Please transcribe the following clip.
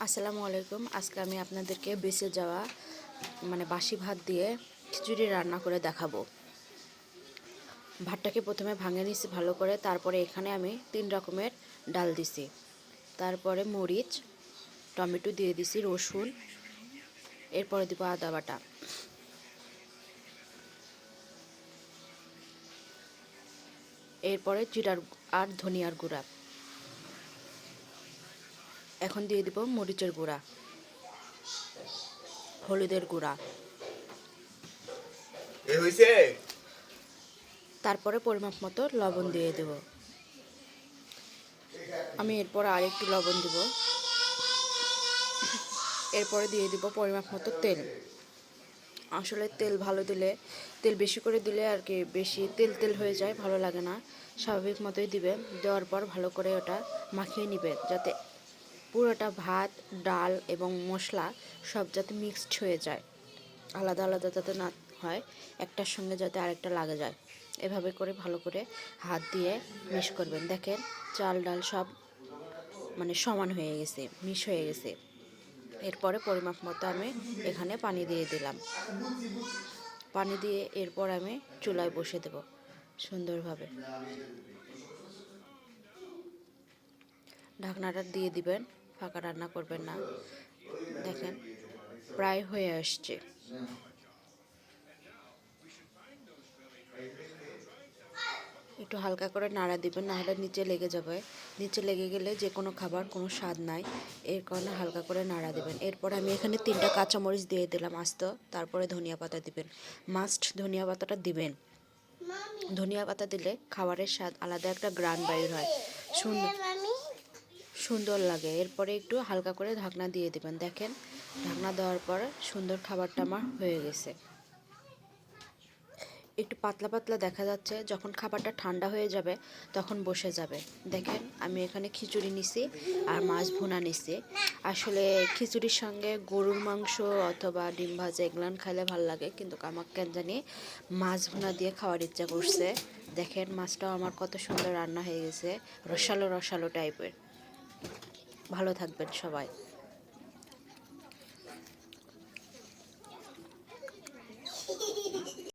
আসসালামু আলাইকুম। আজকে আমি আপনাদেরকে বেঁচে যাওয়া বাসি ভাত দিয়ে খিচুড়ি রান্না করে দেখাবো। ভাতটাকে প্রথমে ভাঙে নিছি ভালো করে, তারপরে এখানে আমি 3 রকমের ডাল দিছি, তারপরে মরিচ, টমেটো দিয়ে দিছি, রসুন, এরপরে দিব আদা বাটা, এরপরে জিরার আর ধনিয়ার গুঁড়া, এখন দিয়ে দিব মরিচের গুঁড়া, হলুদের গুঁড়া, তারপরে পরিমাপ মতো লবণ দিয়ে দেব। আমি এরপর আর একটু লবণ দিব, এরপরে দিয়ে দিব পরিমাপ মতো তেল। আসলে তেল ভালো দিলে, তেল বেশি করে দিলে আর কি বেশি তেল তেল হয়ে যায়, ভালো লাগে না। স্বাভাবিক মতোই দিবেন। দেওয়ার পর ভালো করে ওটা মাখিয়ে নেবেন, যাতে পুরোটা ভাত, ডাল এবং মশলা সব যাতে মিক্সড হয়ে যায়, আলাদা আলাদা যাতে না হয়, একটার সঙ্গে যাতে আরেকটা লাগা যায়। এভাবে করে ভালো করে হাত দিয়ে মিক্স করবেন। দেখেন চাল ডাল সব সমান হয়ে গেছে, মিক্স হয়ে গেছে। এরপরে পরিমাপ মতো আমি এখানে পানি দিয়ে দিলাম। পানি দিয়ে এরপর আমি চুলায় বসে দেব সুন্দরভাবে। ঢাকনাটা দিয়ে দিবেন, ফাঁকা রান্না করবেন না। দেখেন প্রায় হয়ে আসছে। একটু হালকা করে নাড়া দিবেন, নাহলে নিচে লেগে যাবে। নিচে লেগে গেলে যে কোনো খাবার কোনো স্বাদ নাই, এর কারণে হালকা করে নাড়া দিবেন। এরপর আমি এখানে 3টা কাঁচামরিচ দিয়ে দিলাম আস্ত, তারপরে ধনিয়া পাতা দিবেন। মাস্ট ধনিয়া পাতাটা দিবেন। ধনিয়া পাতা দিলে খাবারের স্বাদ আলাদা একটা গ্রান বাইর হয়, সুন্দর লাগে। এরপরে একটু হালকা করে ঢাকনা দিয়ে দিবেন। দেখেন ঢাকনা দেওয়ার পর সুন্দর খাবারটা আমার হয়ে গেছে। একটু পাতলা পাতলা দেখা যাচ্ছে, যখন খাবারটা ঠান্ডা হয়ে যাবে তখন বসে যাবে। দেখেন আমি এখানে খিচুড়ি নিছি আর মাছ ভুনা নিছি। আসলে খিচুড়ির সঙ্গে গরুর মাংস অথবা ডিম ভাজা এগুলান খাইলে ভালো লাগে, কিন্তু আমার কেন জানি মাছ ভুনা দিয়ে খাওয়ার ইচ্ছা করছে। দেখেন মাছটাও আমার কত সুন্দর রান্না হয়ে গেছে, রসালো রসালো টাইপের। ভালো থাকবেন সবাই।